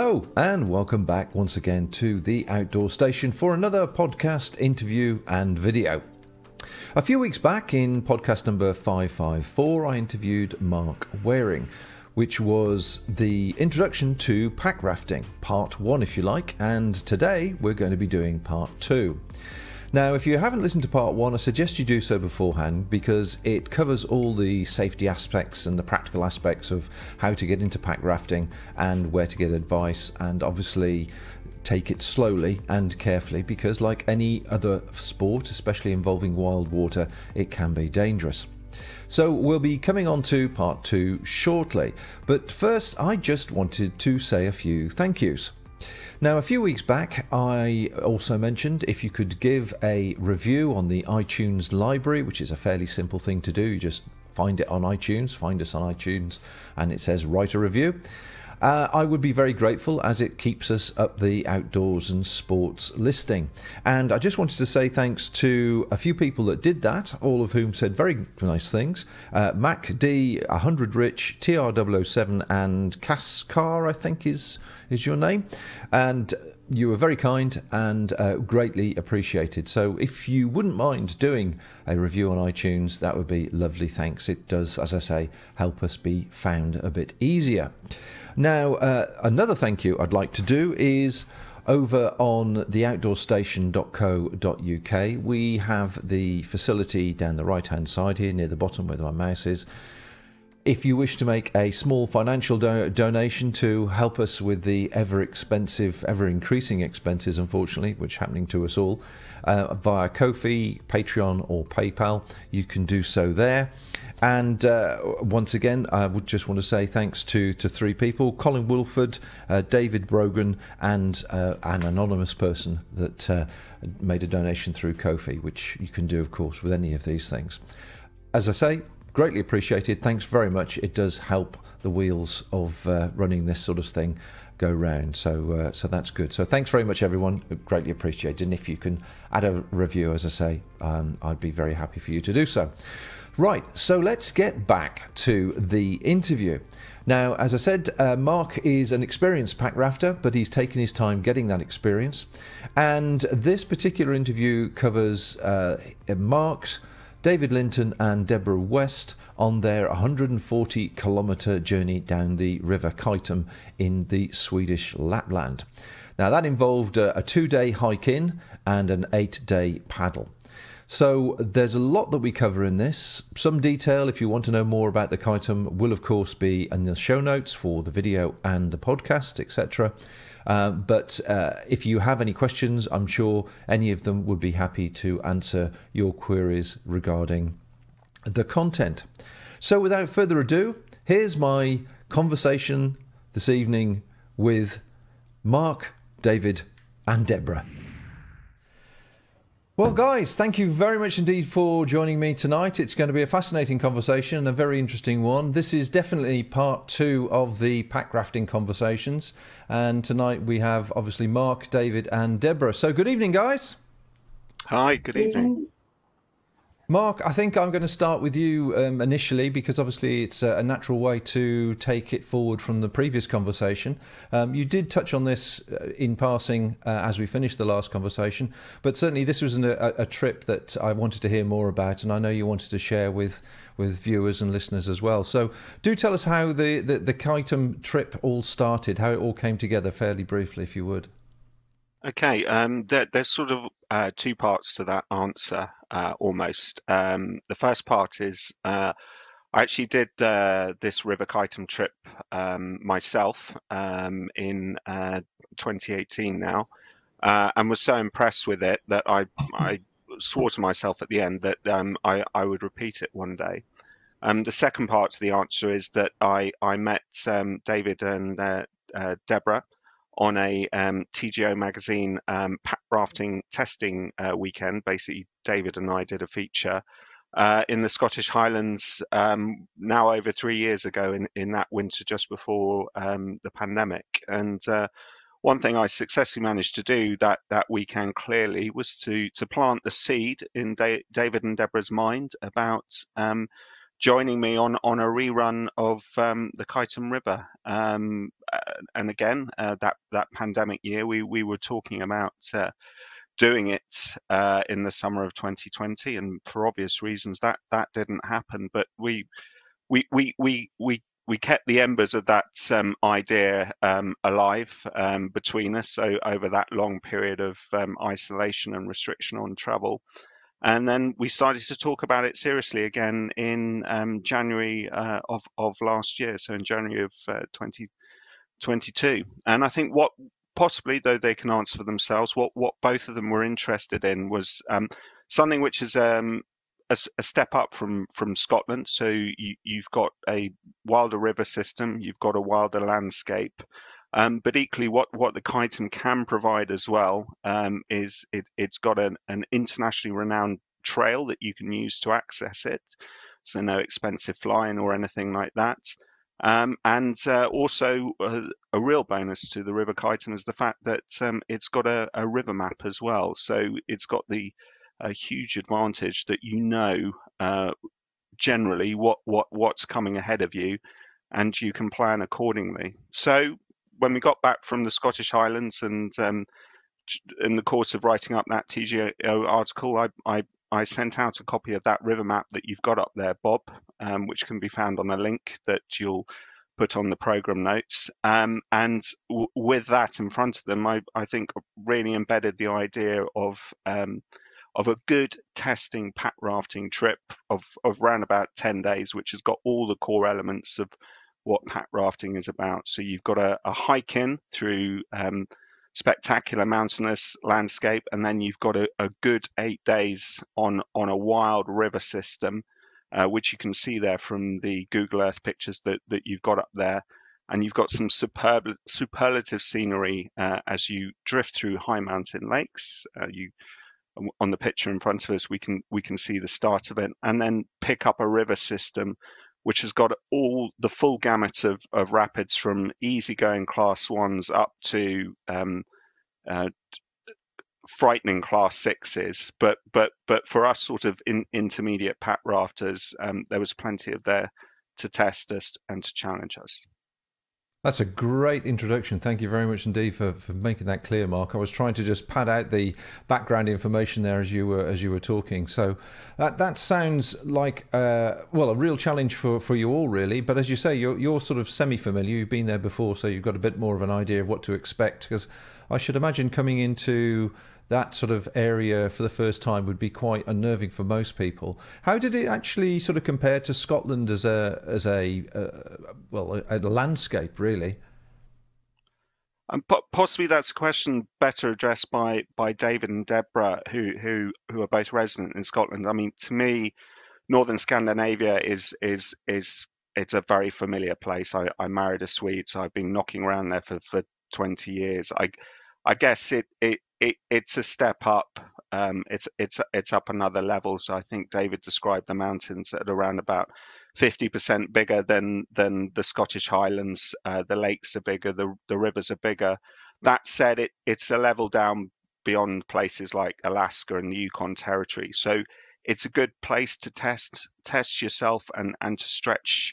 Hello and welcome back once again to the Outdoor Station for another podcast, interview and video. A few weeks back in podcast number 554 I interviewed Mark Waring, which was the introduction to packrafting, part 1 if you like, and today we're going to be doing part 2. Now, if you haven't listened to part 1, I suggest you do so beforehand because it covers all the safety aspects and the practical aspects of how to get into packrafting and where to get advice, and obviously take it slowly and carefully because like any other sport, especially involving wild water, it can be dangerous. So we'll be coming on to part 2 shortly, but first I just wanted to say a few thank yous. Now, a few weeks back, I also mentioned if you could give a review on the iTunes library, which is a fairly simple thing to do. You just find it on iTunes, find us on iTunes, and it says write a review. I would be very grateful as it keeps us up the outdoors and sports listing. And I just wanted to say thanks to a few people that did that, all of whom said very nice things. Mac D, 100 Rich, TR007 and Kaskar, I think is your name. And you were very kind and greatly appreciated. So if you wouldn't mind doing a review on iTunes, that would be lovely. Thanks. It does, as I say, help us be found a bit easier. Now, another thank you I'd like to do is over on the outdoorstation.co.uk. We have the facility down the right-hand side here near the bottom where my mouse is. If you wish to make a small financial donation to help us with the ever-increasing expenses, unfortunately, which are happening to us all, via Ko-fi, Patreon or PayPal, you can do so there. And once again, I would just want to say thanks to 3 people, Colin Wolford, David Brogan, and an anonymous person that made a donation through Ko-fi, which you can do, of course, with any of these things. As I say, greatly appreciated. Thanks very much. It does help the wheels of running this sort of thing go round. So that's good. So thanks very much, everyone. Greatly appreciated. And if you can add a review, as I say, I'd be very happy for you to do so. Right, so let's get back to the interview. Now, as I said, Mark is an experienced pack rafter, but he's taken his time getting that experience. And this particular interview covers Mark's, David Lintern and Debra West on their 140-kilometre journey down the River Kaitum in the Swedish Lapland. Now, that involved a 2-day hike in and an 8-day paddle. So there's a lot that we cover in this. Some detail, if you want to know more about the Kaitum, will of course be in the show notes for the video and the podcast, etc. But if you have any questions, I'm sure any of them would be happy to answer your queries regarding the content. So without further ado, here's my conversation this evening with Mark, David and Debra. Well, guys, thank you very much indeed for joining me tonight. It's going to be a fascinating conversation and a very interesting one. This is definitely part 2 of the packrafting conversations. And tonight we have, obviously, Mark, David and Debra. So good evening, guys. Hi, good evening. Mark, I think I'm going to start with you initially because obviously it's a natural way to take it forward from the previous conversation. You did touch on this in passing as we finished the last conversation, but certainly this was a trip that I wanted to hear more about, and I know you wanted to share with viewers and listeners as well. So do tell us how the Kaitum trip all started, how it all came together fairly briefly, if you would. Okay, there's sort of 2 parts to that answer, almost. The first part is I actually did this River Kaitum trip myself in 2018 now, and was so impressed with it that I swore to myself at the end that I would repeat it one day. The second part to the answer is that I met David and Debra on a TGO magazine packrafting testing weekend. Basically, David and I did a feature in the Scottish Highlands now over 3 years ago in that winter just before the pandemic. And one thing I successfully managed to do that weekend clearly was to plant the seed in David and Debra's mind about joining me on a rerun of the Kaitum River. And again, that pandemic year, we were talking about doing it in the summer of 2020, and for obvious reasons that didn't happen. But we kept the embers of that idea alive between us, so over that long period of isolation and restriction on travel. And then we started to talk about it seriously again in January of last year, so in January of 2022. And I think what possibly, though they can answer for themselves, what both of them were interested in was something which is a step up from Scotland. So you've got a wilder river system, you've got a wilder landscape, but equally what the Kaitum can provide as well is it's got an internationally renowned trail that you can use to access it. So no expensive flying or anything like that. And also a real bonus to the River Kaitum is the fact that it's got a river map as well. So it's got a huge advantage that generally what's coming ahead of you, and you can plan accordingly. So when we got back from the Scottish Highlands, and in the course of writing up that TGO article, I sent out a copy of that river map that you've got up there, Bob, which can be found on a link that you'll put on the program notes. And with that in front of them, I think really embedded the idea of a good testing pack rafting trip of around about 10 days, which has got all the core elements of what pack rafting is about. So you've got a hike in through spectacular mountainous landscape, and then you've got a good 8 days on a wild river system, which you can see there from the Google Earth pictures that you've got up there. And you've got some superlative scenery as you drift through high mountain lakes. On the picture in front of us, we can see the start of it, and then pick up a river system which has got all the full gamut of rapids, from easygoing class ones up to frightening class sixes. But for us sort of intermediate pack rafters, there was plenty of there to test us and to challenge us. That's a great introduction. Thank you very much indeed for making that clear, Mark. I was trying to just pad out the background information there as you were talking. So that sounds like a real challenge for you all, really. But as you say, you're sort of semi-familiar. You've been there before, so you've got a bit more of an idea of what to expect. Because I should imagine coming into that sort of area for the first time would be quite unnerving for most people. How did it actually sort of compare to Scotland as a landscape, really? Possibly that's a question better addressed by David and Debra, who are both resident in Scotland. I mean, to me, Northern Scandinavia is it's a very familiar place. I married a Swede, so I've been knocking around there for 20 years. I guess it's a step up. It's up another level. So I think David described the mountains at around about 50% bigger than the Scottish Highlands. The lakes are bigger. The rivers are bigger. That said, it's a level down beyond places like Alaska and the Yukon Territory. So it's a good place to test yourself and to stretch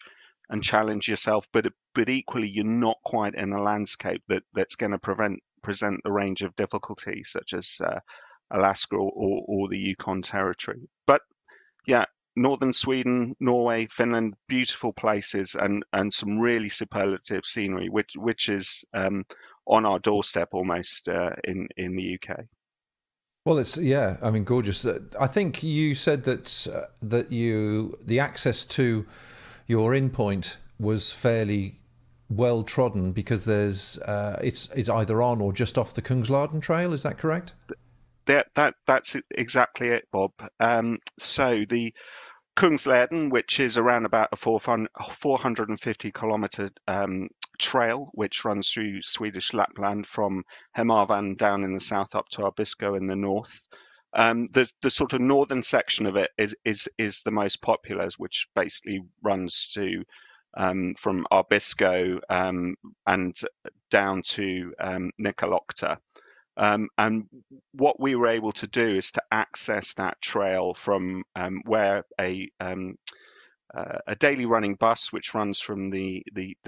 and challenge yourself. But equally, you're not quite in a landscape that's going to present the range of difficulty such as Alaska or the Yukon Territory. But yeah, northern Sweden, Norway, Finland, beautiful places and some really superlative scenery, which is on our doorstep almost in the UK. Well, I mean, gorgeous. I think you said that the access to your in point was fairly well trodden because there's it's either on or just off the Kungsleden Trail. Is that correct? Yeah, that's exactly it, Bob. So the Kungsleden, which is around about a 450 kilometer trail, which runs through Swedish Lapland from Hemavan down in the south up to Abisko in the north. The sort of northern section of it is the most popular, which basically runs to from Abisko and down to Nikkaluokta. And what we were able to do is to access that trail from where a a daily running bus which runs from the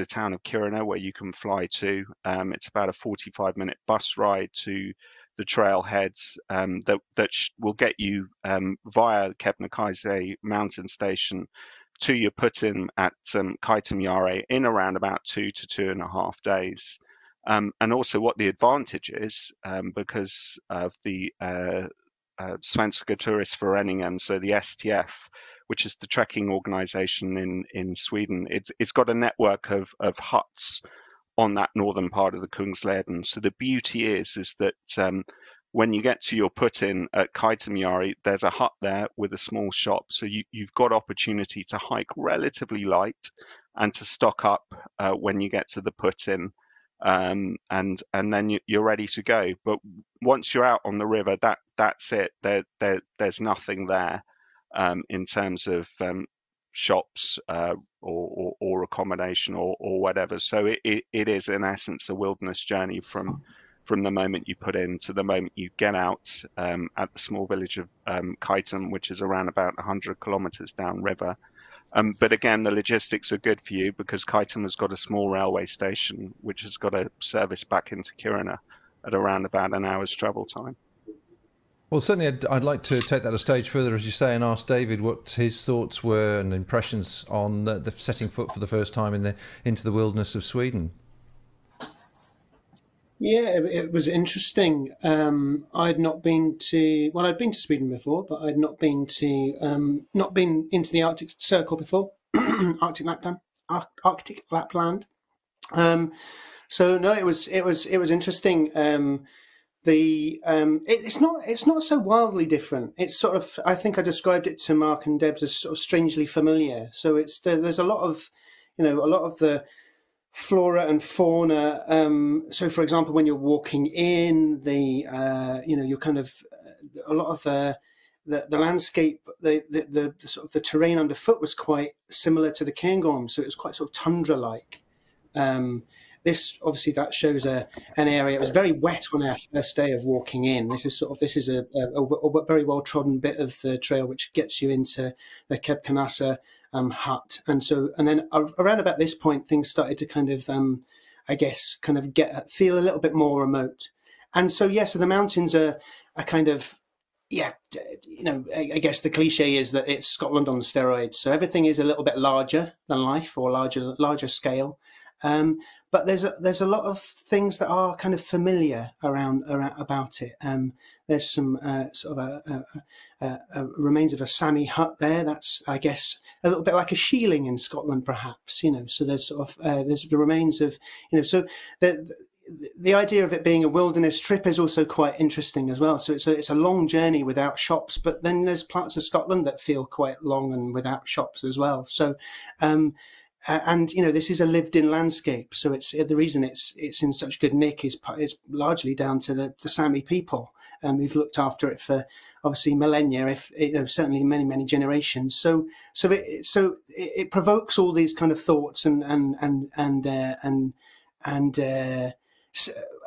town of Kiruna, where you can fly to. It's about a 45-minute bus ride to the trailheads that will get you via Kebnekaise mountain station to your put-in at Kaitum Yare in around about 2 to 2.5 days. And also what the advantage is, because of the Svenska Turistföreningen, so the STF, which is the trekking organization in Sweden, it's got a network of huts on that northern part of the Kungsleden. So the beauty is that when you get to your put-in at Kaitum Yare, there's a hut there with a small shop. So you've got opportunity to hike relatively light and to stock up when you get to the put-in. And then you're ready to go. But once you're out on the river, that's it. There's nothing there in terms of shops or accommodation or whatever. So it is in essence a wilderness journey from the moment you put in to the moment you get out at the small village of Kaitum, which is around about 100 kilometers downriver. But again, the logistics are good for you because Kaitum has got a small railway station which has got a service back into Kiruna at around about an hour's travel time. Well, certainly I'd like to take that a stage further, as you say, and ask David what his thoughts were and impressions on the setting foot for the first time into the wilderness of Sweden. Yeah, it was interesting. I'd not been to, well, I'd been to Sweden before, but I'd not been into the Arctic Circle before, Arctic Lapland. So no, it was interesting. It's not so wildly different. It's sort of, I think I described it to Mark and Debs as sort of strangely familiar. So there's a lot of the flora and fauna. So, for example, when you're walking in, you're kind of a lot of the landscape, the sort of the terrain underfoot was quite similar to the Cairngorms, so it was quite sort of tundra-like. This obviously that shows an area. It was very wet on our first day of walking in. This is a very well trodden bit of the trail which gets you into the Kebnekaise hut, and then around about this point things started to kind of feel a little bit more remote. And so so the mountains are kind of, I guess the cliche is that it's Scotland on steroids. So everything is a little bit larger than life, or larger scale. But there's a lot of things that are kind of familiar around about it. There's some sort of remains of a Sami hut there. That's, I guess, a little bit like a shieling in Scotland, perhaps. So there's sort of there's the remains of So the idea of it being a wilderness trip is also quite interesting as well. So it's a long journey without shops, but then there's parts of Scotland that feel quite long and without shops as well. So. And this is a lived-in landscape, so it's the reason it's in such good nick is largely down to the Sami people, who've looked after it for obviously millennia, if certainly many generations. So it provokes all these kind of thoughts and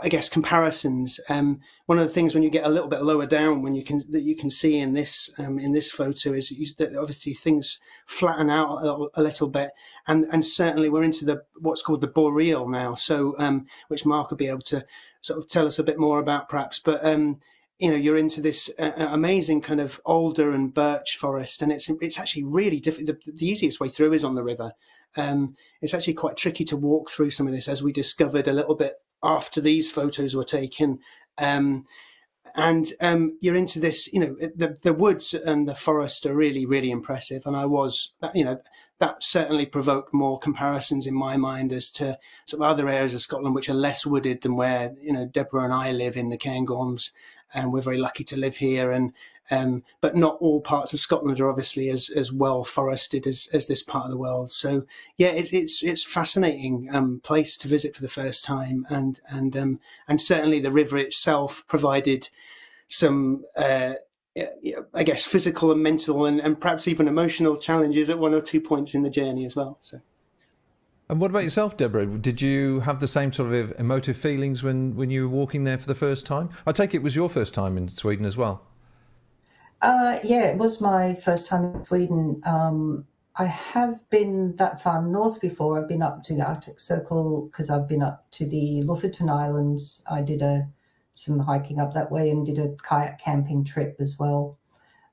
I guess comparisons. One of the things when you get a little bit lower down, that you can see in this photo is that obviously things flatten out a little bit, and certainly we're into what's called the boreal now. So which Mark will be able to sort of tell us a bit more about perhaps, but you're into this amazing kind of alder and birch forest, and it's actually really difficult. The easiest way through is on the river. It's actually quite tricky to walk through some of this, as we discovered a little bit after these photos were taken. And you're into this, the woods and the forest are really, really impressive. And that certainly provoked more comparisons in my mind as to sort of other areas of Scotland which are less wooded than where, Debra and I live in the Cairngorms. And we're very lucky to live here, but not all parts of Scotland are obviously as well forested as this part of the world. So yeah, it's fascinating place to visit for the first time, and certainly the river itself provided some I guess physical and mental and perhaps even emotional challenges at one or two points in the journey as well. So. And what about yourself, Debra? Did you have the same sort of emotive feelings when you were walking there for the first time? I take it was your first time in Sweden as well. Yeah, it was my first time in Sweden. I have been that far north before. I've been up to the Arctic Circle because I've been up to the Lofoten Islands. I did some hiking up that way and did a kayak camping trip as well,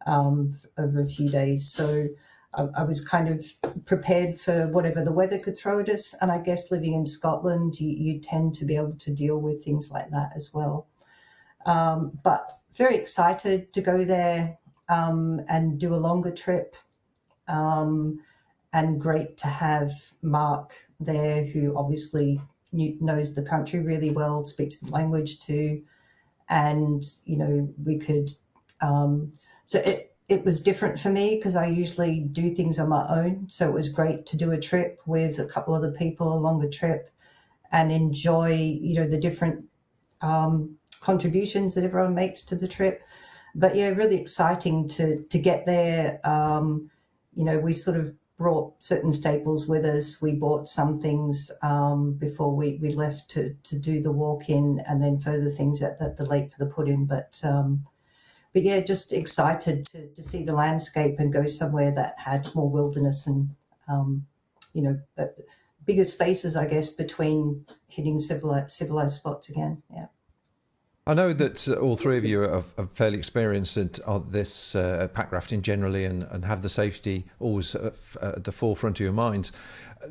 over a few days. So I was kind of prepared for whatever the weather could throw at us. And I guess living in Scotland, you tend to be able to deal with things like that as well. But very excited to go there and do a longer trip. And great to have Mark there, who obviously knows the country really well, speaks the language too. And, we could, so it was different for me because I usually do things on my own. So it was great to do a trip with a couple other people, a longer trip, and enjoy, the different contributions that everyone makes to the trip. But yeah, really exciting to get there. We sort of brought certain staples with us. We bought some things before we left to do the walk-in, and then further things at the lake for the put-in. But yeah, just excited to see the landscape and go somewhere that had more wilderness and, bigger spaces, I guess, between hitting civilized spots again. Yeah. I know that all three of you are fairly experienced at this packrafting generally and have the safety always at the forefront of your minds.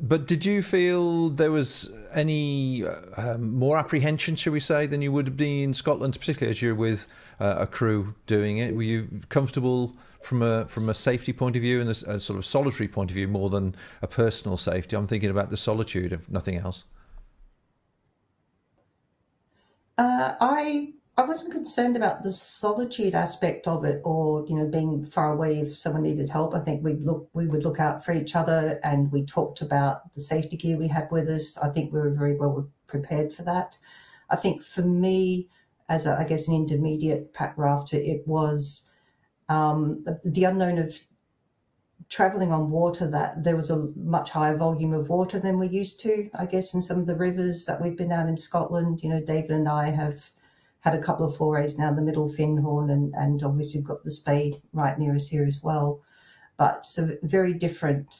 But did you feel there was any more apprehension, shall we say, than you would be in Scotland, particularly as you're with a crew doing it? Were you comfortable from a safety point of view and a sort of solitary point of view more than a personal safety? I'm thinking about the solitude, if nothing else. I wasn't concerned about the solitude aspect of it, or being far away if someone needed help. I think we would look out for each other, and we talked about the safety gear we had with us. I think we were very well prepared for that. I think for me, as I guess an intermediate pack rafter, it was the unknown of traveling on water, that there was a much higher volume of water than we're used to, I guess, in some of the rivers that we've been down in Scotland. David and I have had a couple of forays now, the Middle Findhorn, and obviously got the Spey right near us here as well. But so very different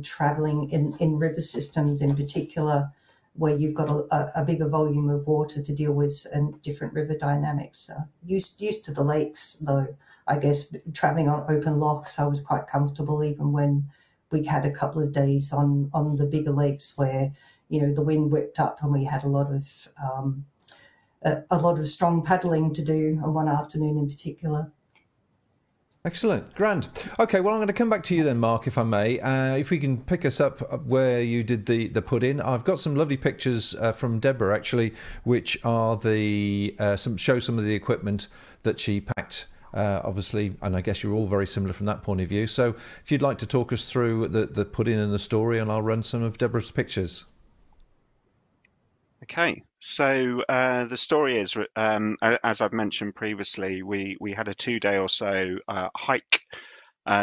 travelling in river systems in particular, where you've got a bigger volume of water to deal with and different river dynamics. Used to the lakes, though, I guess, travelling on open lochs, I was quite comfortable even when we had a couple of days on the bigger lakes where, the wind whipped up and we had a lot of strong paddling to do on one afternoon in particular. Excellent. Grand. Okay, well, I'm going to come back to you then, Mark, if I may. If we can pick us up where you did the put-in. I've got some lovely pictures from Debra, actually, which are show some of the equipment that she packed, obviously, and I guess you're all very similar from that point of view. So if you'd like to talk us through the put-in and the story, and I'll run some of Debra's pictures. Okay, so the story is, as I've mentioned previously, we had a 2-day or so hike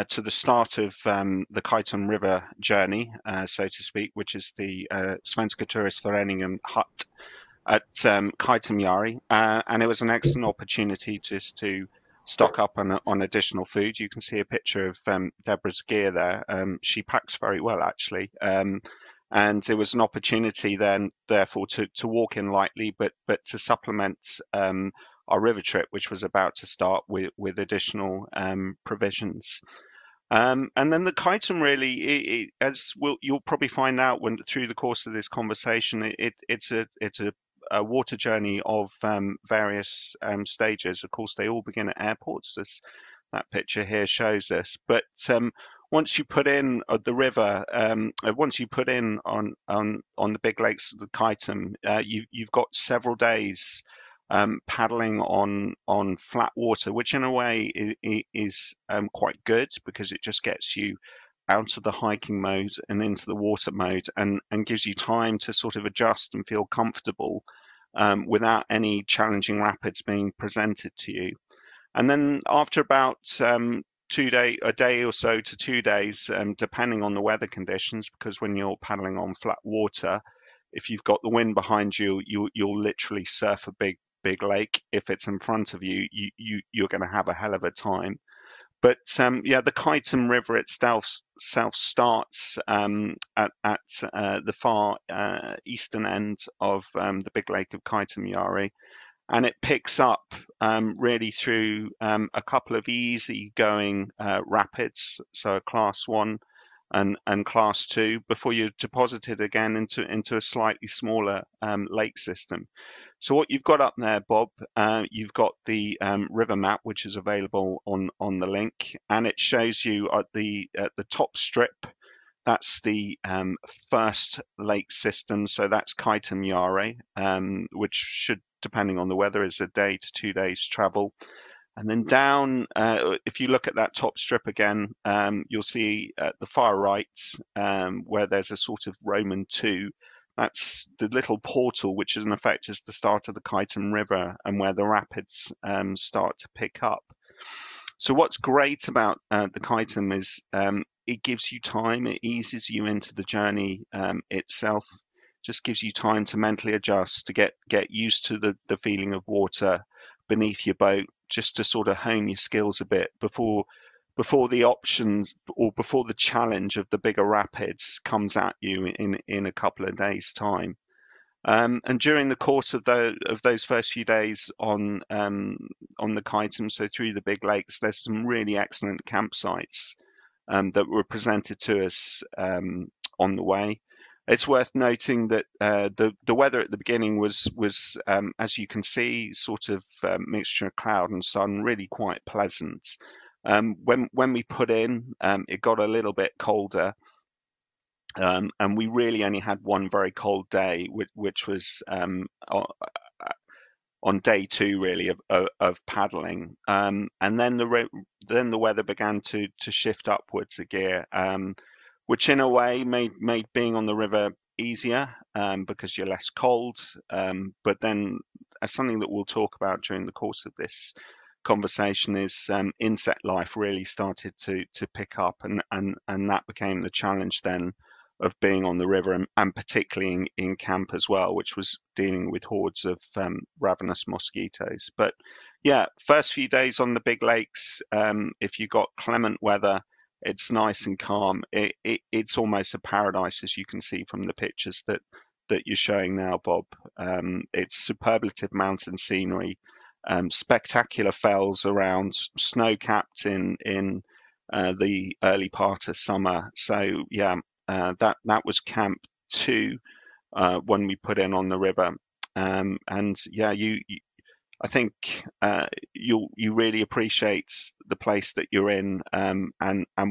to the start of the Kaitum River journey, so to speak, which is the Svenska Turistföreningen hut at Kaitum Yari, and it was an excellent opportunity just to stock up on additional food. You can see a picture of Debra's gear there. She packs very well, actually. And it was an opportunity then, therefore, to walk in lightly, but to supplement our river trip, which was about to start with additional provisions. And then the Kaitum really, you'll probably find out through the course of this conversation, it's a water journey of various stages. Of course, they all begin at airports, as that picture here shows us. But once you put in the river, once you put in on the big lakes of the Kaitum, you've got several days paddling on flat water, which in a way is quite good because it just gets you out of the hiking mode and into the water mode, and gives you time to sort of adjust and feel comfortable without any challenging rapids being presented to you. And then after about a day or so to 2 days, depending on the weather conditions, because when you're paddling on flat water, if you've got the wind behind you, you'll literally surf a big lake. If it's in front of you, you're going to have a hell of a time. But yeah, the Kaitum River itself starts at the far eastern end of the big lake of Kaitum Yari, and it picks up really through a couple of easy-going rapids, so a class 1 and class 2, before you're deposited again into a slightly smaller lake system. So what you've got up there, Bob, you've got the river map, which is available on the link, and it shows you at the top strip. That's the first lake system, so that's Kaitum Yare, which should, depending on the weather, is a day to 2 days travel. And then down, if you look at that top strip again, you'll see at the far right where there's a sort of Roman 2. That's the little portal, which in effect is the start of the Kaitum River and where the rapids start to pick up. So what's great about the Kaitum is it gives you time, it eases you into the journey itself, just gives you time to mentally adjust, to get used to the feeling of water beneath your boat, just to sort of hone your skills a bit before the options or before the challenge of the bigger rapids comes at you in a couple of days' time. And during the course of those first few days on the Kaitum, so through the big lakes, there's some really excellent campsites that were presented to us on the way. It's worth noting that the weather at the beginning was as you can see, sort of mixture of cloud and sun, really quite pleasant. When we put in, it got a little bit colder, and we really only had one very cold day, which was on day 2 really of paddling, and then the weather began to shift upwards a gear, which in a way made being on the river easier because you're less cold. But then, as something that we'll talk about during the course of this conversation, is insect life really started to pick up, and that became the challenge then of being on the river, and particularly in camp as well, which was dealing with hordes of ravenous mosquitoes. But yeah, first few days on the big lakes, if you got clement weather, it's nice and calm. It's almost a paradise, as you can see from the pictures that you're showing now, Bob. It's superlative mountain scenery, spectacular fells around, snow-capped in the early part of summer. So yeah, that was Camp 2 when we put in on the river, and yeah, I think you really appreciate the place that you're in, and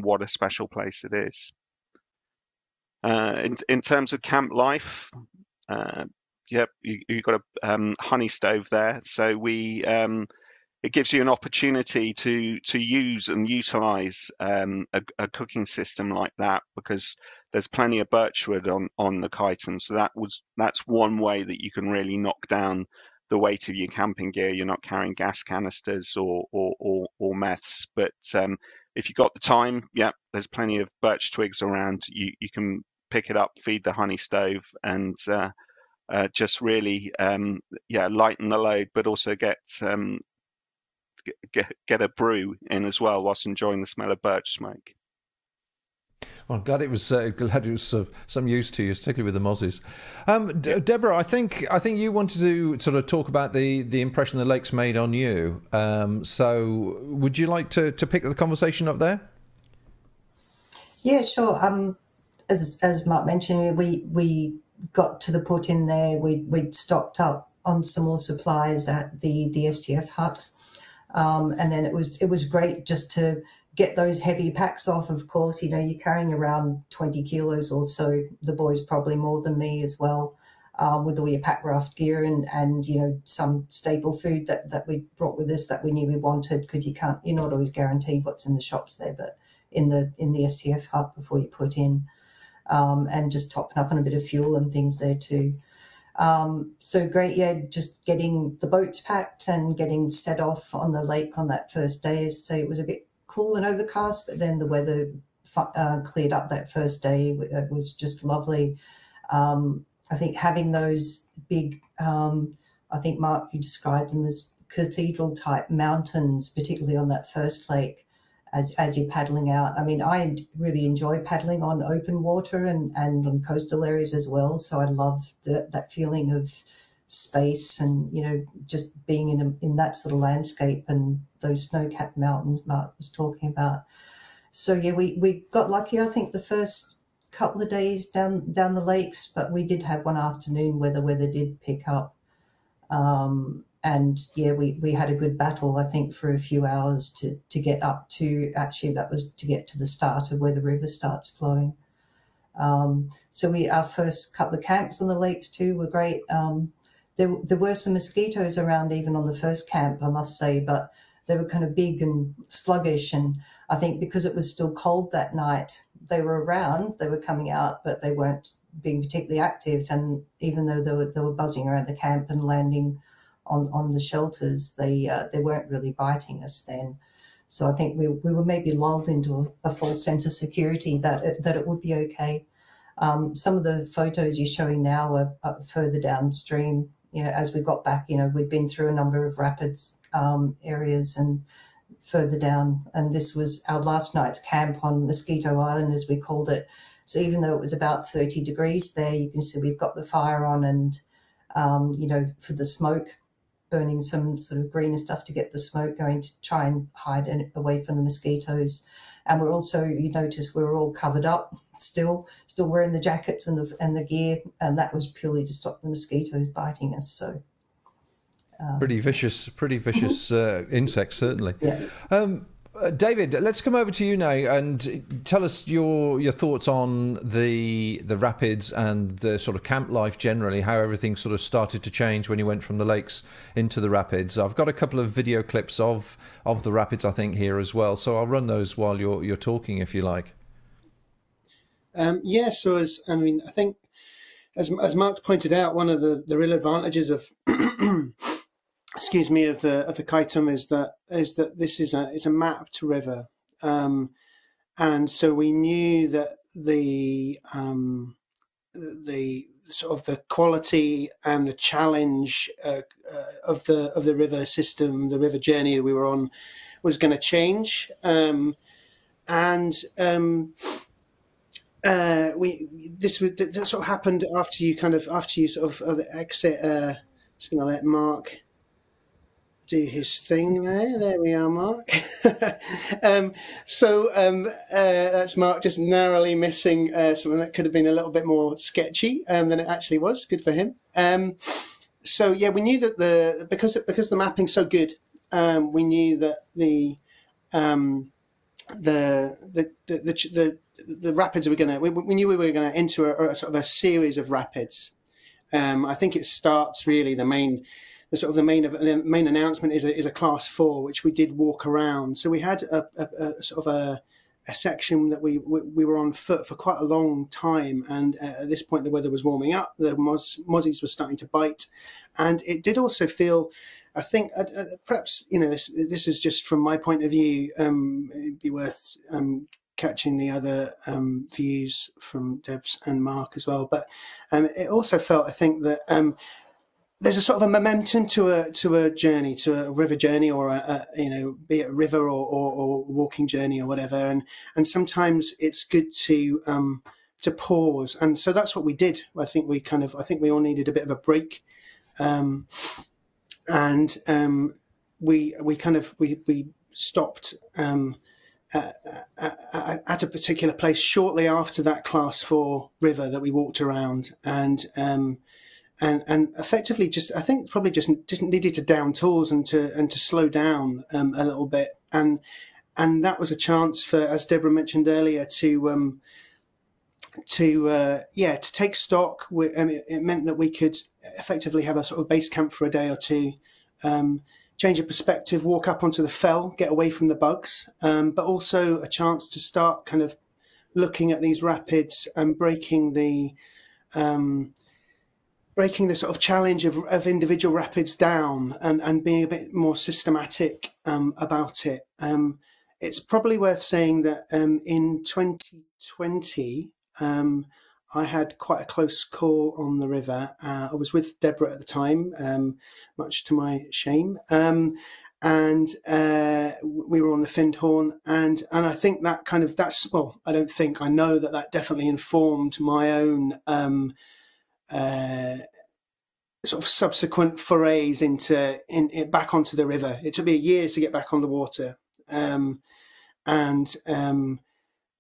what a special place it is. In terms of camp life, yep, you got a honey stove there, so it gives you an opportunity to use and utilize a cooking system like that, because there's plenty of birchwood on the Kaitum. So that's one way that you can really knock down the weight of your camping gear. You're not carrying gas canisters or meths, but if you've got the time, yeah, there's plenty of birch twigs around. You can pick it up, feed the honey stove, and just really lighten the load, but also get a brew in as well whilst enjoying the smell of birch smoke. Well, I'm glad it was of some use to you, particularly with the mozzies. Deborah, I think you wanted to sort of talk about the impression the lake's made on you. So would you like to pick the conversation up there? Yeah, sure. As Mark mentioned, we got to the put in there. We'd stocked up on some more supplies at the STF hut. And then it was great just to get those heavy packs off. Of course, you're carrying around 20 kilos or so, the boys probably more than me as well, with all your pack raft gear and some staple food that we brought with us that we knew we wanted, because you're not always guaranteed what's in the shops there, but in the STF hut before you put in, and just topping up on a bit of fuel and things there too. So great, yeah, just getting the boats packed and getting set off on the lake on that first day. So it was a bit cool and overcast, but then the weather cleared up that first day. It was just lovely. I think having those big, I think, Mark, you described them as cathedral type mountains, particularly on that first lake, as you're paddling out. I mean, I really enjoy paddling on open water and on coastal areas as well. So I love that feeling of space and, you know, just being in that sort of landscape and those snow-capped mountains Mark was talking about. So yeah, we got lucky, I think, the first couple of days down the lakes, but we did have one afternoon where the weather did pick up. And yeah, we had a good battle, I think, for a few hours to get up to, actually that was to get to the start of where the river starts flowing. So our first couple of camps on the lakes too were great. There were some mosquitoes around even on the first camp, I must say, but they were kind of big and sluggish. And I think because it was still cold that night, they were around, they were coming out, but they weren't being particularly active. And even though they were buzzing around the camp and landing on the shelters, they weren't really biting us then. So I think we were maybe lulled into a false sense of security that it would be okay. Some of the photos you're showing now are further downstream. You know, as we got back, you know, we'd been through a number of rapids areas and further down, and this was our last night's camp on Mosquito Island, as we called it. So even though it was about 30 degrees there, you can see we've got the fire on and, you know, for the smoke, burning some sort of greener stuff to get the smoke going to try and hide it away from the mosquitoes. And we're also, you notice we're all covered up, still wearing the jackets and the gear, and that was purely to stop the mosquitoes biting us. So pretty vicious insects, certainly. Yeah. David, let's come over to you now and tell us your thoughts on the rapids and the sort of camp life generally, how everything sort of started to change when you went from the lakes into the rapids. I've got a couple of video clips of the rapids, I think, here as well, so I'll run those while you're talking, if you like. Yeah, so I think as Mark pointed out, one of the real advantages of excuse me, of the Kaitum is that this is a mapped river, and so we knew that the sort of the quality and the challenge of the river system, the river journey we were on, was going to change, that sort of happened after you sort of exit. Just going to let Mark do his thing there. There we are, Mark. That's Mark just narrowly missing something that could have been a little bit more sketchy than it actually was. Good for him. So yeah, we knew that because the mapping's so good, we knew that the rapids we knew we were gonna enter a sort of a series of rapids. I think it starts really the main announcement is a class 4, which we did walk around. So we had a sort of a section that we were on foot for quite a long time, and at this point the weather was warming up, the mozzies were starting to bite, and it did also feel, I think, perhaps, you know, this is just from my point of view, it'd be worth catching the other views from Debs and Mark as well, but it also felt, I think, that there's a sort of a momentum to a journey, to a river journey, or be it a river or walking journey or whatever, and sometimes it's good to pause, and so that's what we did. I think we all needed a bit of a break, and we stopped at a particular place shortly after that class 4 river that we walked around, and effectively just needed to down tools and to slow down a little bit, and that was a chance for, as Debra mentioned earlier, to take stock. It meant that we could effectively have a sort of base camp for a day or two, change of perspective, walk up onto the fell, get away from the bugs, but also a chance to start kind of looking at these rapids and breaking the sort of challenge of individual rapids down, and being a bit more systematic about it. It's probably worth saying that in 2020, I had quite a close call on the river. I was with Debra at the time, much to my shame, and we were on the Findhorn, and I think that kind of I know that definitely informed my own sort of subsequent forays into back onto the river. It took me a year to get back on the water, and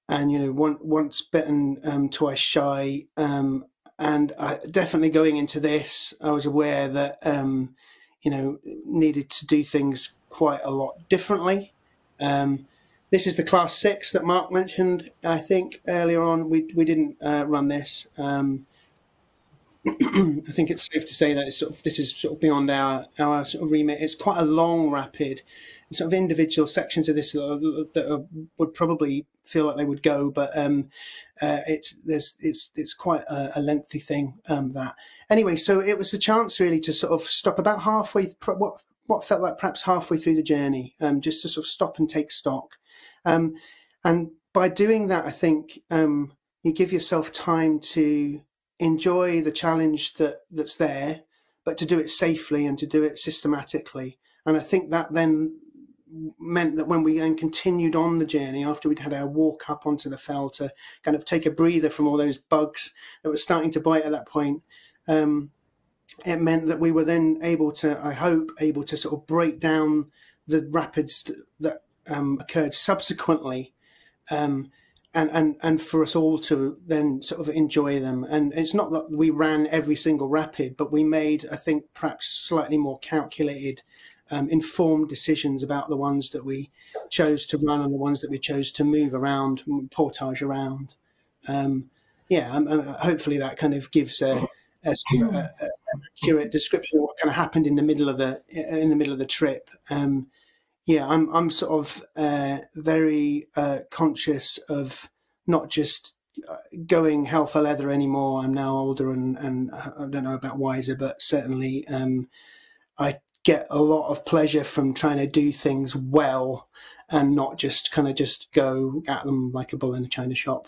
once bitten, twice shy. And definitely going into this, I was aware that needed to do things quite a lot differently. This is the Class 6 that Mark mentioned. I think earlier on we didn't run this. I think it's safe to say that this is sort of beyond our sort of remit. It's quite a long rapid. Sort of individual sections of this would probably feel like they would go, but it's quite a lengthy thing. That anyway, so it was a chance really to sort of stop about halfway. What felt like perhaps halfway through the journey, just to sort of stop and take stock. And by doing that, I think you give yourself time to enjoy the challenge that's there, but to do it safely and to do it systematically. And I think that then meant that when we then continued on the journey, after we'd had our walk up onto the fell to kind of take a breather from all those bugs that were starting to bite at that point, it meant that we were then able to sort of break down the rapids that occurred subsequently, and for us all to then sort of enjoy them. And it's not that we ran every single rapid, but we made, I think, perhaps slightly more calculated, informed decisions about the ones that we chose to run and the ones that we chose to move around, portage around. Hopefully that kind of gives a accurate description of what kind of happened in the middle of the trip. I'm sort of very conscious of not just going hell for leather anymore. I'm now older and I don't know about wiser, but certainly I get a lot of pleasure from trying to do things well and not just go at them like a bull in a china shop.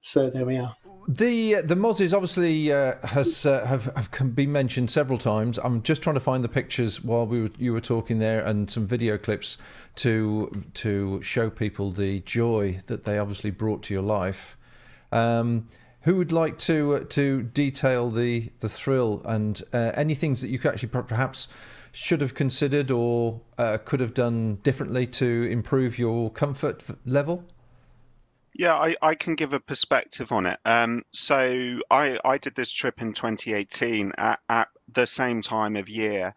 So there we are. The Mozzies obviously have been mentioned several times. I'm just trying to find the pictures while you were talking there, and some video clips to show people the joy that they obviously brought to your life. Who would like to detail the thrill and any things that you could actually perhaps should have considered or could have done differently to improve your comfort level? Yeah, I can give a perspective on it. So I did this trip in 2018 at the same time of year,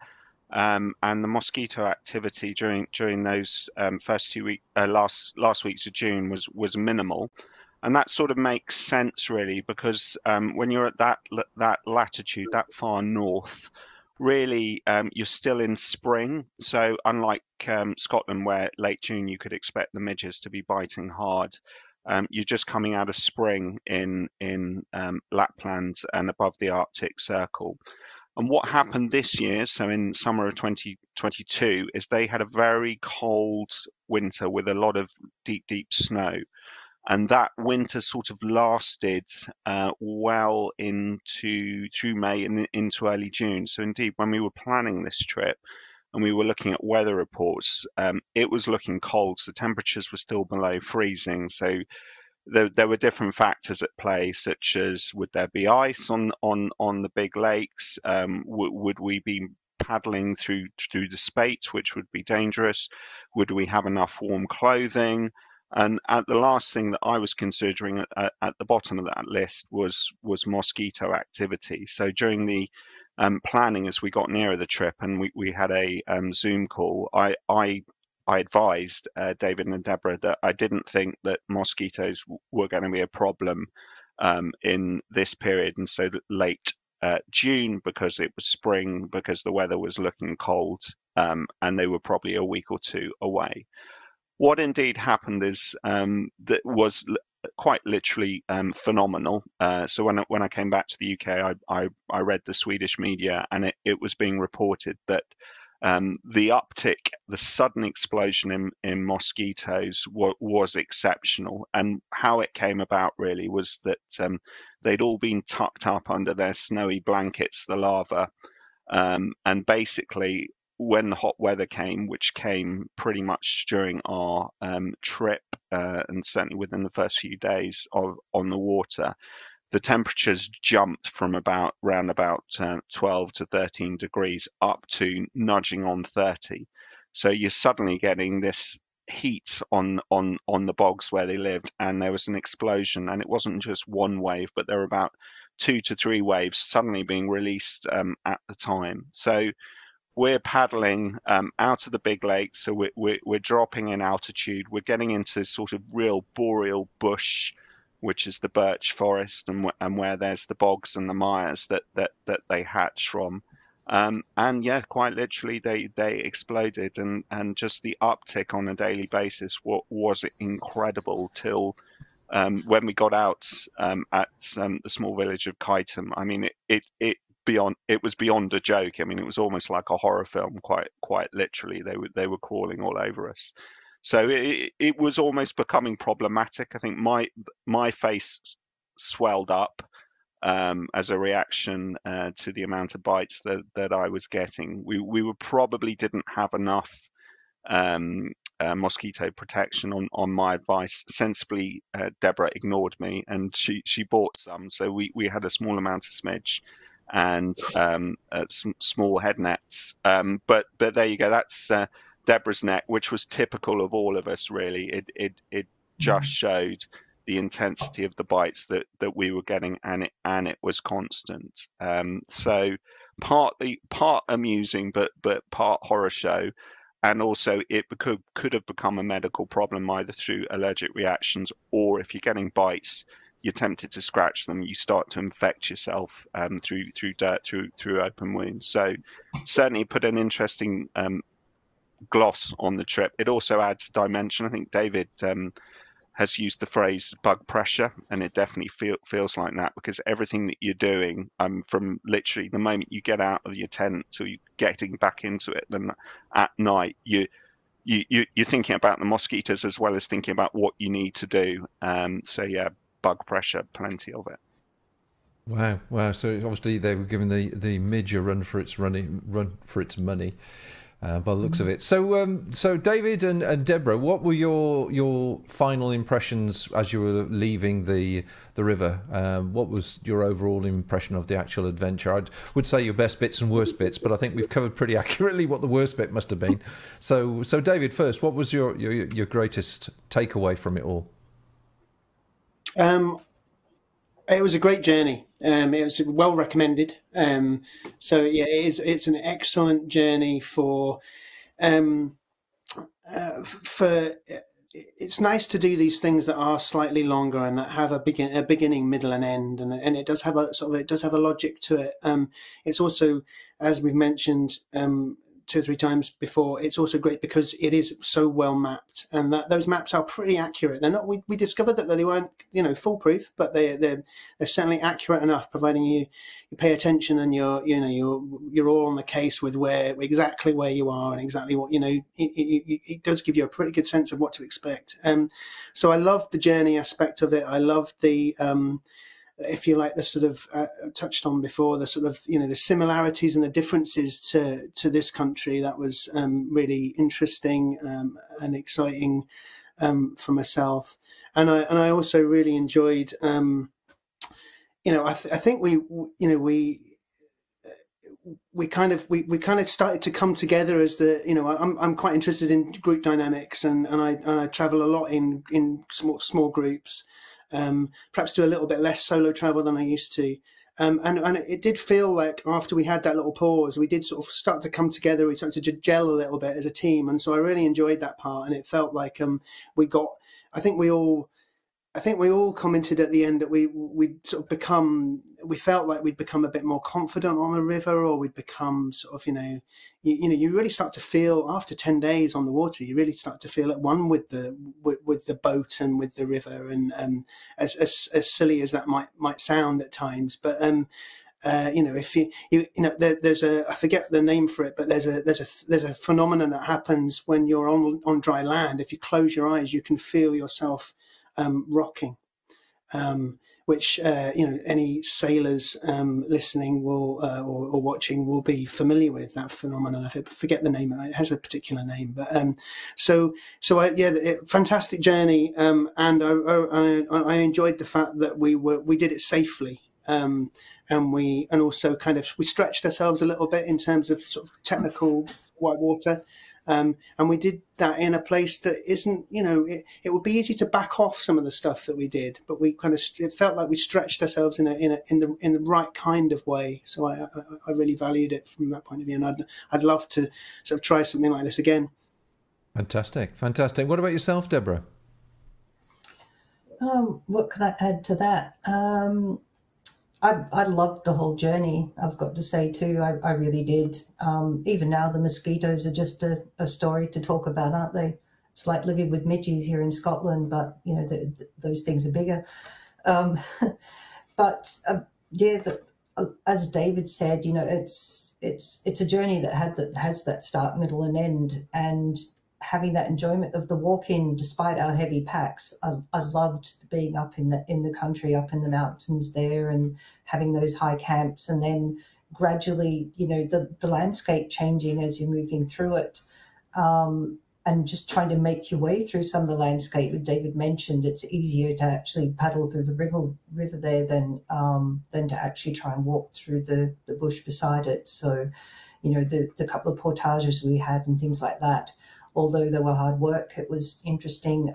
and the mosquito activity during those first 2 weeks, last weeks of June was minimal, and that sort of makes sense really, because when you're at that latitude, that far north, really you're still in spring. So unlike Scotland, where late June you could expect the midges to be biting hard. You're just coming out of spring in Lapland and above the Arctic Circle. And what happened this year, so in summer of 2022, is they had a very cold winter with a lot of deep snow. And that winter sort of lasted well through May and into early June. So indeed, when we were planning this trip, and we were looking at weather reports, it was looking cold. So temperatures were still below freezing. So there were different factors at play, such as would there be ice on the big lakes? Would we be paddling through the spate, which would be dangerous? Would we have enough warm clothing? And the last thing that I was considering at the bottom of that list was mosquito activity. So during the planning, as we got nearer the trip and we had a Zoom call, I advised David and Debra that I didn't think that mosquitoes were going to be a problem in this period, and so late June, because it was spring, because the weather was looking cold, and they were probably a week or two away. What indeed happened is that was quite literally phenomenal. So when I came back to the UK, I read the Swedish media, and it was being reported that the uptick, the sudden explosion in mosquitoes was exceptional. And how it came about really was that they'd all been tucked up under their snowy blankets, the larvae, and basically when the hot weather came, which came pretty much during our trip, and certainly within the first few days on the water, the temperatures jumped from around about 12 to 13 degrees up to nudging on 30. So you're suddenly getting this heat on the bogs where they lived, and there was an explosion, and it wasn't just one wave, but there were about 2 to 3 waves suddenly being released at the time. So we're paddling out of the big lake, so we're dropping in altitude. We're getting into sort of real boreal bush, which is the birch forest, and where there's the bogs and the mires that they hatch from. And yeah, quite literally, they exploded, and just the uptick on a daily basis was incredible till when we got out at the small village of Kaitum. I mean, it was beyond a joke. I mean, it was almost like a horror film. Quite literally, they were crawling all over us. So it was almost becoming problematic. I think my face swelled up as a reaction to the amount of bites that I was getting. We probably didn't have enough mosquito protection on my advice. Sensibly, Debra ignored me, and she bought some. So we had a small amount of smidge and some small head nets. But there you go. That's Debra's net, which was typical of all of us, really. It just showed the intensity of the bites that we were getting, and it was constant. So part amusing, but part horror show. And also it could have become a medical problem, either through allergic reactions, or if you're getting bites, you're tempted to scratch them, you start to infect yourself through dirt, through open wounds. So certainly put an interesting gloss on the trip. It also adds dimension. I think David has used the phrase bug pressure, and it definitely feels like that, because everything that you're doing, from literally the moment you get out of your tent to you getting back into it, then at night you're thinking about the mosquitoes as well as thinking about what you need to do. So yeah, bug pressure, plenty of it. Wow! So obviously they were giving the midge a run for its money. By the looks of it. So David and Debra, what were your final impressions as you were leaving the river? What was your overall impression of the actual adventure? I would say your best bits and worst bits, but I think we've covered pretty accurately what the worst bit must have been. So David, first, what was your greatest takeaway from it all? It was a great journey. It was well recommended. So yeah, it's an excellent journey for. It's nice to do these things that are slightly longer and that have a beginning, middle, and end, and it does have a logic to it. It's also, as we've mentioned 2 or 3 times before, it's also great because it is so well mapped, and that those maps are pretty accurate. They're not. We discovered that they weren't, foolproof, but they're certainly accurate enough, providing you pay attention and you're all on the case with exactly where you are and exactly what it does give you a pretty good sense of what to expect. So I love the journey aspect of it. I love the if you like, the sort of touched on before, the sort of the similarities and the differences to this country. That was really interesting and exciting for myself, and I also really enjoyed. I think we kind of started to come together as I'm quite interested in group dynamics, and I travel a lot in small groups. Perhaps do a little bit less solo travel than I used to. And it did feel like after we had that little pause, we did sort of start to come together. We started to gel a little bit as a team. And so I really enjoyed that part. And it felt like I think we all commented at the end that we felt like we'd become a bit more confident on the river, or we'd become sort of, you really start to feel after 10 days on the water, you really start to feel at one with the boat and with the river. And as silly as that might sound at times, but if there's I forget the name for it, but there's a phenomenon that happens when you're on dry land. If you close your eyes, you can feel yourself rocking, which any sailors listening will or watching will be familiar with that phenomenon. I forget the name. It has a particular name, but fantastic journey, and I enjoyed the fact that we did it safely. And also we stretched ourselves a little bit in terms of sort of technical whitewater. And we did that in a place that isn't, it would be easy to back off some of the stuff that we did, but it felt like we stretched ourselves in the right kind of way. So I really valued it from that point of view, and I'd love to sort of try something like this again. Fantastic. What about yourself, Deborah? What can I add to that? I loved the whole journey, I've got to say too. I really did. Even now, the mosquitoes are just a story to talk about, aren't they? It's like living with midges here in Scotland, but those things are bigger. As David said, it's a journey that has that start, middle, and end, and having that enjoyment of the walk-in despite our heavy packs. I loved being up in the country, up in the mountains there, and having those high camps, and then gradually, the landscape changing as you're moving through it, and just trying to make your way through some of the landscape. David mentioned it's easier to actually paddle through the river there than to actually try and walk through the bush beside it. So, the couple of portages we had and things like that, although they were hard work, it was interesting.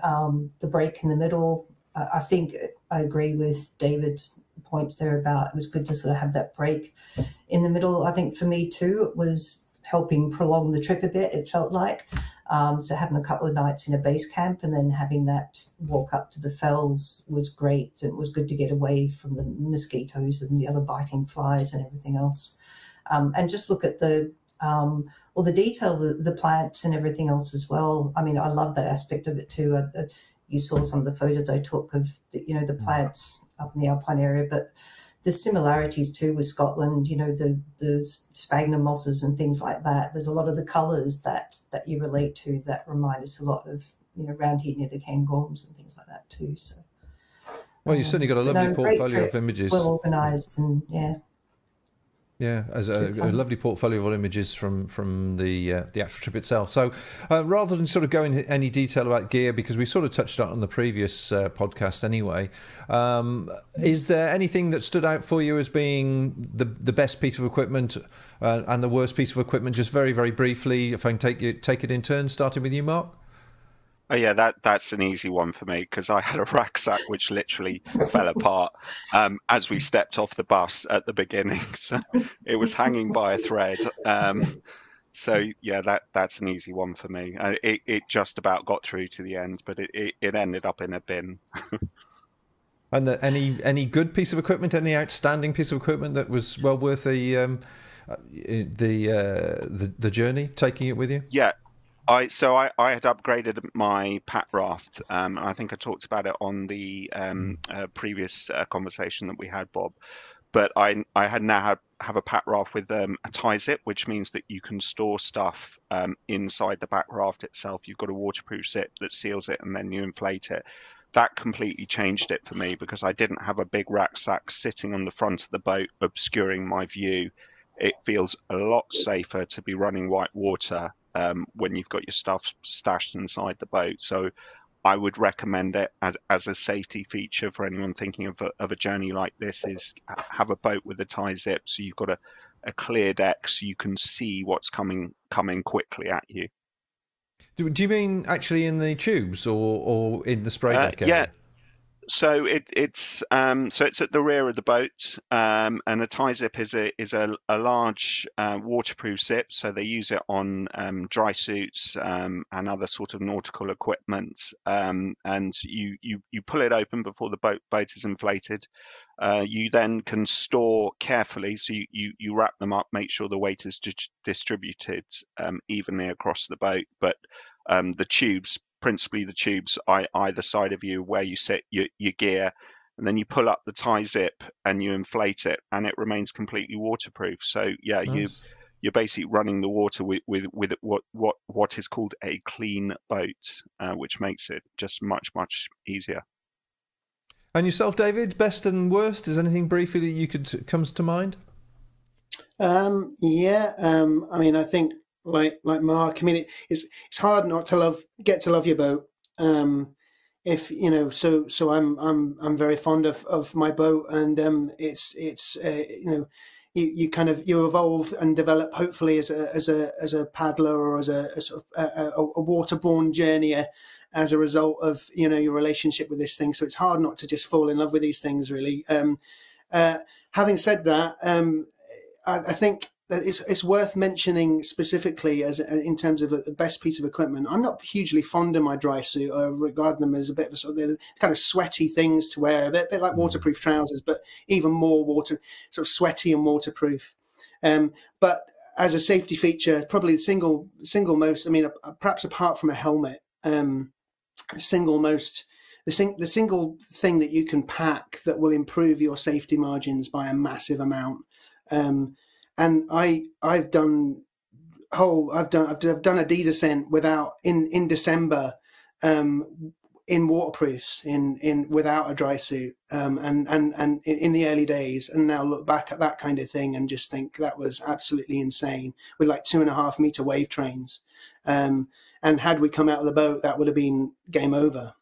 The break in the middle, I think I agree with David's points there about it was good to sort of have that break in the middle. I think for me too, it was helping prolong the trip a bit, it felt like. So having a couple of nights in a base camp and then having that walk up to the fells was great. It was good to get away from the mosquitoes and the other biting flies and everything else. And just look at the detail, the plants and everything else as well. I mean, I love that aspect of it too. You saw some of the photos I took of the plants up in the Alpine area, but the similarities too with Scotland, the sphagnum mosses and things like that. There's a lot of the colours that you relate to that remind us a lot of, around here near the Cairngorms and things like that too. So, well, you've certainly got a lovely portfolio of images. Well organised and Yeah, as a lovely portfolio of images from the actual trip itself. So rather than sort of go into any detail about gear, because we sort of touched on the previous podcast anyway, is there anything that stood out for you as being the best piece of equipment and the worst piece of equipment? Just very, very briefly, if I can take it in turn, starting with you, Mark. Oh yeah, that's an easy one for me, because I had a rucksack which literally fell apart as we stepped off the bus at the beginning. So it was hanging by a thread. So yeah, that's an easy one for me. It just about got through to the end, but it ended up in a bin. And any good piece of equipment, any outstanding piece of equipment that was well worth the journey, taking it with you? Yeah. I had upgraded my pack raft. I think I talked about it on the previous conversation that we had, Bob. But I had now have a pack raft with a tie zip, which means that you can store stuff inside the pack raft itself. You've got a waterproof zip that seals it, and then you inflate it. That completely changed it for me, because I didn't have a big rucksack sitting on the front of the boat obscuring my view. It feels a lot safer to be running white water when you've got your stuff stashed inside the boat. So I would recommend it as a safety feature for anyone thinking of a journey like this, is have a boat with a tie zip, so you've got a clear deck so you can see what's coming quickly at you. Do you mean actually in the tubes or in the spray deck area? Yeah. So it's at the rear of the boat, and a tie zip is a large waterproof zip. So they use it on dry suits and other sort of nautical equipment. And you pull it open before the boat is inflated. You then can store carefully. So you wrap them up, make sure the weight is distributed evenly across the boat. But the tubes, principally the tubes either side of you where you sit your gear, and then you pull up the tie zip and you inflate it, and it remains completely waterproof. So yeah, nice. You're basically running the water with what is called a clean boat, which makes it just much easier. And yourself, David, best and worst? Is anything briefly that you comes to mind? Yeah. I mean, I think like Mark. I mean, it's hard not to get to love your boat. If you know, so I'm very fond of my boat, and it's you know, you kind of you evolve and develop hopefully as a paddler or as a sort of a waterborne journeyer as a result of, you know, your relationship with this thing. So it's hard not to just fall in love with these things, really. Having said that, I think that it's worth mentioning specifically as in terms of a best piece of equipment. I'm not hugely fond of my dry suit. I regard them as a bit of a sort of kind of sweaty things to wear, a bit like waterproof trousers, but even more sort of sweaty and waterproof. But as a safety feature, probably the single most. I mean, perhaps apart from a helmet, the single thing that you can pack that will improve your safety margins by a massive amount. And I've done a D descent in December in waterproofs without a dry suit and in the early days, and now look back at that kind of thing and just think that was absolutely insane with like 2.5 meter wave trains. And had we come out of the boat, that would have been game over.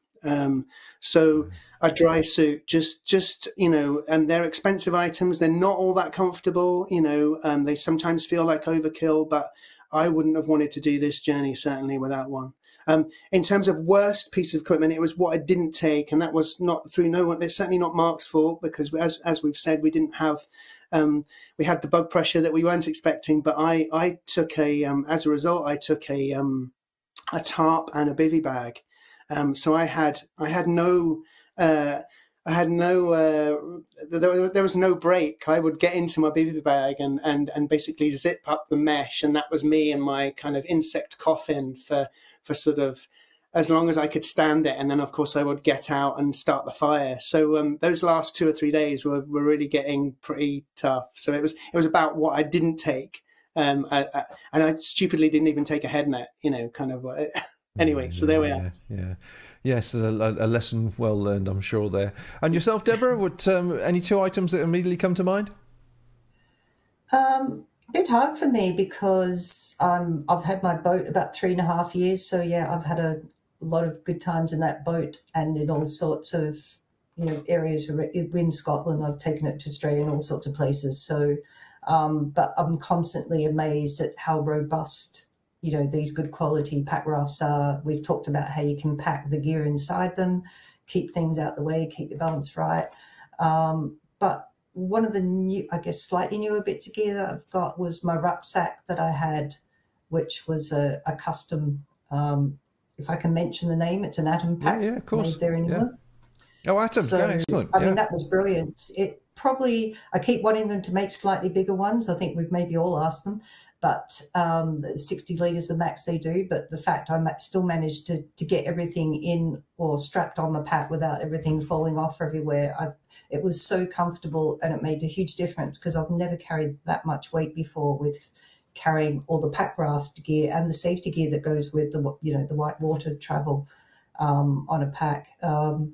So a dry suit, just you know, and they're expensive items. They're not all that comfortable, you know. They sometimes feel like overkill, but I wouldn't have wanted to do this journey certainly without one. In terms of worst piece of equipment, it was what I didn't take, and that was not through no one. It's certainly not Mark's fault, because as we've said, we didn't have. We had the bug pressure that we weren't expecting, but I took as a result, I took a tarp and a bivy bag. So I had no there was no break. I would get into my bivy bag and basically zip up the mesh, and that was me and my kind of insect coffin for sort of as long as I could stand it. And then of course I would get out and start the fire. So those last 2 or 3 days were really getting pretty tough. So it was about what I didn't take, and I stupidly didn't even take a head net, you know, kind of. Anyway, so there we are. Yeah. Yes, a lesson well learned, I'm sure there. And yourself, Deborah, would any 2 items that immediately come to mind? A bit hard for me because I've had my boat about 3.5 years. So yeah, I've had a lot of good times in that boat and in all sorts of, you know, areas in Scotland. I've taken it to Australia and all sorts of places. So, but I'm constantly amazed at how robust, you know, these good quality pack rafts are. We've talked about how you can pack the gear inside them, keep things out the way, keep your balance right. But one of the new, I guess, slightly newer bits of gear that I've got was my rucksack that I had, which was a custom, if I can mention the name, it's an Atom pack. Yeah, of course. Made there in England. Oh, Atom, so, yeah, excellent. I mean, that was brilliant. It probably, I keep wanting them to make slightly bigger ones. I think we've maybe all asked them. But 60 litres the max they do. But the fact I still managed to get everything in or strapped on the pack without everything falling off everywhere. It was so comfortable, and it made a huge difference because I've never carried that much weight before with carrying all the pack raft gear and the safety gear that goes with the, you know, the white water travel on a pack. So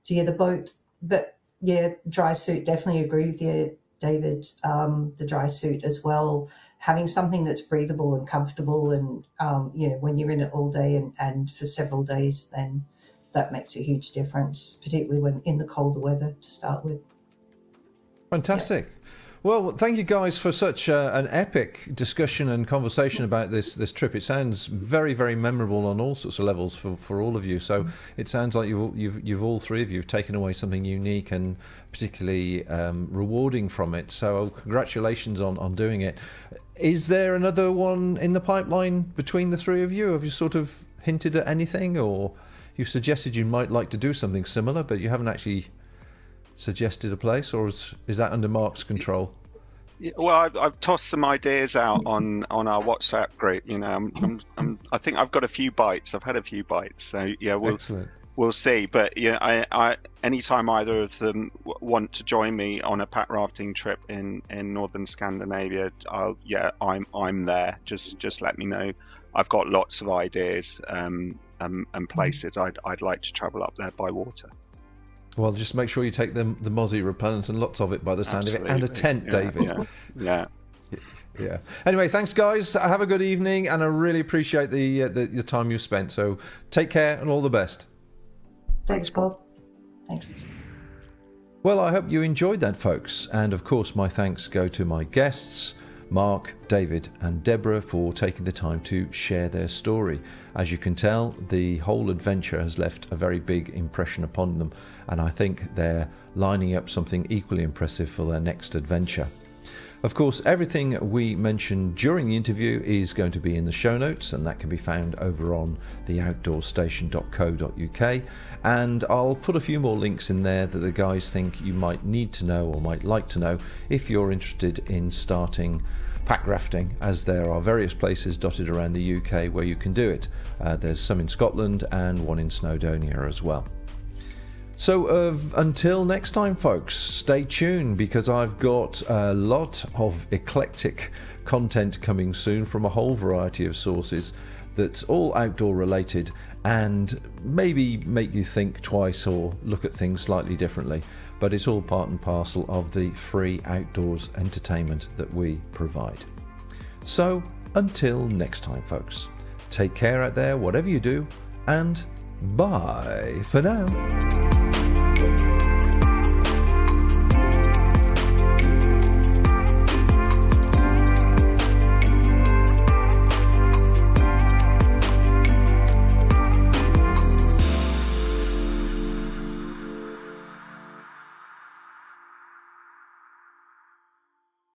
yeah, the boat, but yeah, dry suit, definitely agree with you, David. The dry suit as well. Having something that's breathable and comfortable, and you know, when you're in it all day and for several days, then that makes a huge difference, particularly when in the colder weather to start with. Fantastic. Yeah. Well, thank you guys for such an epic discussion and conversation about this trip. It sounds very, very memorable on all sorts of levels for all of you. So it sounds like you've all three of you have taken away something unique and particularly rewarding from it. So congratulations on doing it. Is there another one in the pipeline between the three of you? Have you sort of hinted at anything, or you've suggested you might like to do something similar, but you haven't actually suggested a place, or is that under Mark's control? Yeah, well, I've tossed some ideas out on our WhatsApp group. You know, I think I've got a few bites. I've had a few bites, so yeah, we'll see. But yeah, I anytime either of them want to join me on a pack rafting trip in northern Scandinavia, I'm there. Just let me know. I've got lots of ideas and places I'd like to travel up there by water. Well, just make sure you take the mozzie repellent, and lots of it by the sound of it, and a tent, David. Yeah. Anyway, thanks, guys. Have a good evening, and I really appreciate the time you've spent. So take care and all the best. Thanks, Bob. Thanks. Well, I hope you enjoyed that, folks. And of course, my thanks go to my guests, Mark, David and Debra, for taking the time to share their story. As you can tell, the whole adventure has left a very big impression upon them, and I think they're lining up something equally impressive for their next adventure. Of course, everything we mentioned during the interview is going to be in the show notes, and that can be found over on theoutdoorstation.co.uk, and I'll put a few more links in there that the guys think you might need to know or might like to know if you're interested in starting pack rafting, as there are various places dotted around the UK where you can do it. There's some in Scotland and one in Snowdonia as well. So until next time, folks, stay tuned, because I've got a lot of eclectic content coming soon from a whole variety of sources that's all outdoor related and maybe make you think twice or look at things slightly differently. But it's all part and parcel of the free outdoors entertainment that we provide. So until next time, folks, take care out there, whatever you do, and bye for now.